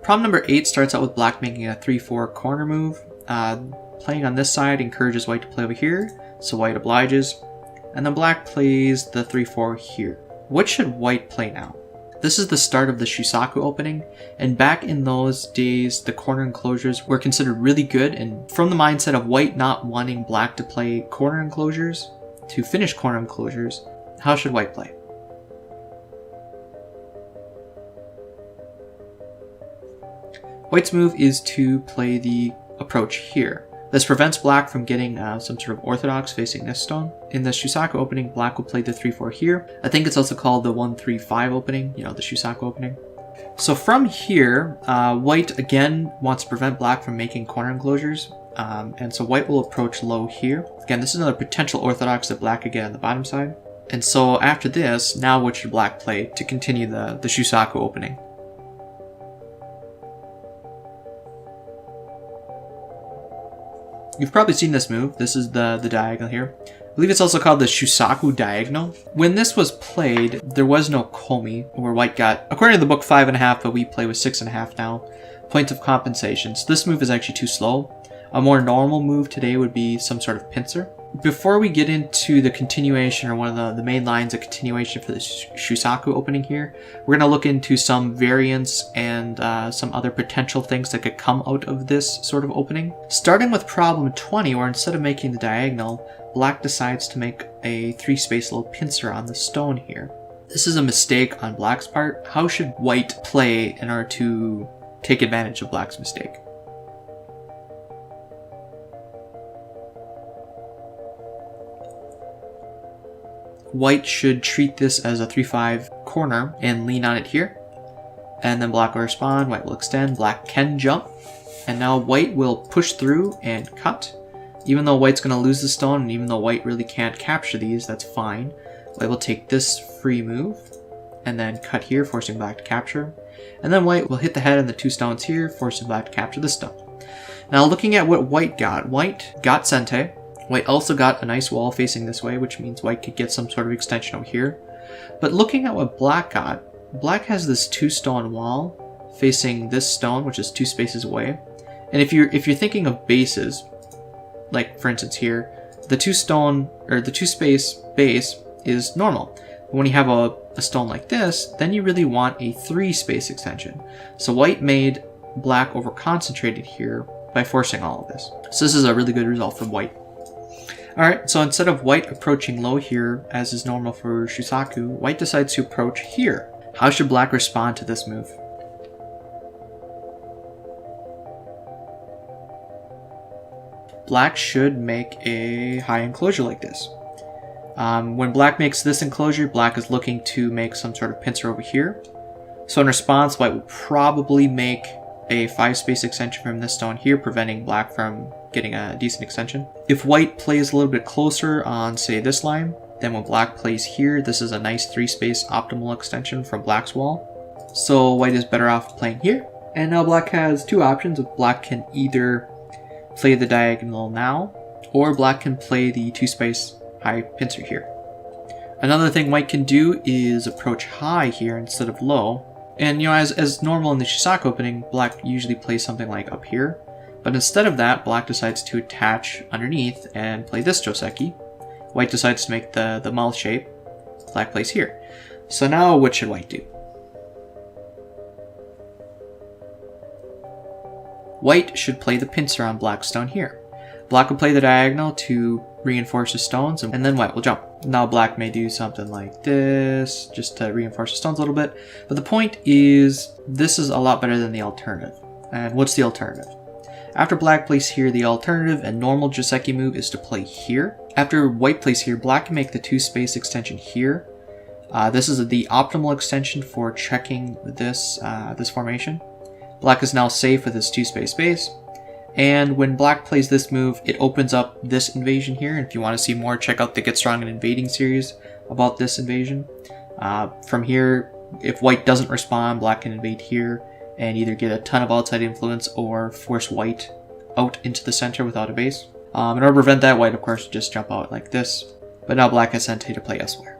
Problem number 8 starts out with black making a 3-4 corner move. Playing on this side encourages white to play over here, so white obliges. And then black plays the 3-4 here. What should white play now? This is the start of the Shusaku opening, and back in those days, the corner enclosures were considered really good, and from the mindset of white not wanting black to play corner enclosures, to finish corner enclosures, how should white play? White's move is to play the approach here. This prevents black from getting some sort of orthodox facing this stone. In the Shusaku opening, black will play the 3-4 here. I think it's also called the 1-3-5 opening, you know, the Shusaku opening. So from here, white again wants to prevent black from making corner enclosures. And so white will approach low here. Again, this is another potential orthodox that black could get on the bottom side. And so after this, now what should black play to continue the Shusaku opening? You've probably seen this move. This is the diagonal here. I believe it's also called the Shusaku diagonal. When this was played, there was no komi, where white got, according to the book, 5.5, but we play with 6.5 now, points of compensation. So this move is actually too slow. A more normal move today would be some sort of pincer. Before we get into the continuation, or one of the main lines of continuation for the Shusaku opening here, we're going to look into some variants and some other potential things that could come out of this sort of opening. Starting with problem 20, where instead of making the diagonal, black decides to make a 3-space little pincer on the stone here. This is a mistake on black's part. How should white play in order to take advantage of black's mistake? White should treat this as a 3-5 corner and lean on it here. And then black will respond, white will extend, black can jump. And now white will push through and cut. Even though white's going to lose the stone, and even though white really can't capture these, that's fine. White will take this free move and then cut here, forcing black to capture. And then white will hit the head on the 2 stones here, forcing black to capture this stone. Now looking at what white got Sente. White also got a nice wall facing this way, which means white could get some sort of extension over here. But looking at what black got, black has this 2-stone wall facing this stone, which is 2 spaces away. And if you're thinking of bases, like for instance here, the 2-stone or the 2-space base is normal. But when you have a stone like this, then you really want a 3-space extension. So white made black over concentrated here by forcing all of this. So this is a really good result from white. Alright, so instead of white approaching low here, as is normal for Shusaku, white decides to approach here. How should black respond to this move? Black should make a high enclosure like this. When black makes this enclosure, black is looking to make some sort of pincer over here. So in response, white will probably make a 5-space extension from this stone here, preventing black from getting a decent extension. If white plays a little bit closer on, say, this line, then when black plays here, this is a nice 3-space optimal extension from black's wall. So white is better off playing here. And now black has 2 options. Black can either play the diagonal now, or black can play the 2-space high pincer here. Another thing white can do is approach high here instead of low. And you know, as normal in the Shusaku opening, black usually plays something like up here. But instead of that, black decides to attach underneath and play this Joseki. White decides to make the mouth shape. Black plays here. So now what should white do? White should play the pincer on black's stone here. Black will play the diagonal to reinforce the stones, and then white will jump. Now black may do something like this, just to reinforce the stones a little bit. But the point is, this is a lot better than the alternative. And what's the alternative? After black plays here, the alternative and normal Joseki move is to play here. After white plays here, black can make the 2-space extension here. This is the optimal extension for checking this, this formation. Black is now safe with his 2-space base. And when black plays this move, it opens up this invasion here. And if you want to see more, check out the Get Strong and Invading series about this invasion. From here, if white doesn't respond, black can invade here and either get a ton of outside influence or force white out into the center without a base. In order to prevent that, white, of course, just jump out like this. But now black has Sente to play elsewhere.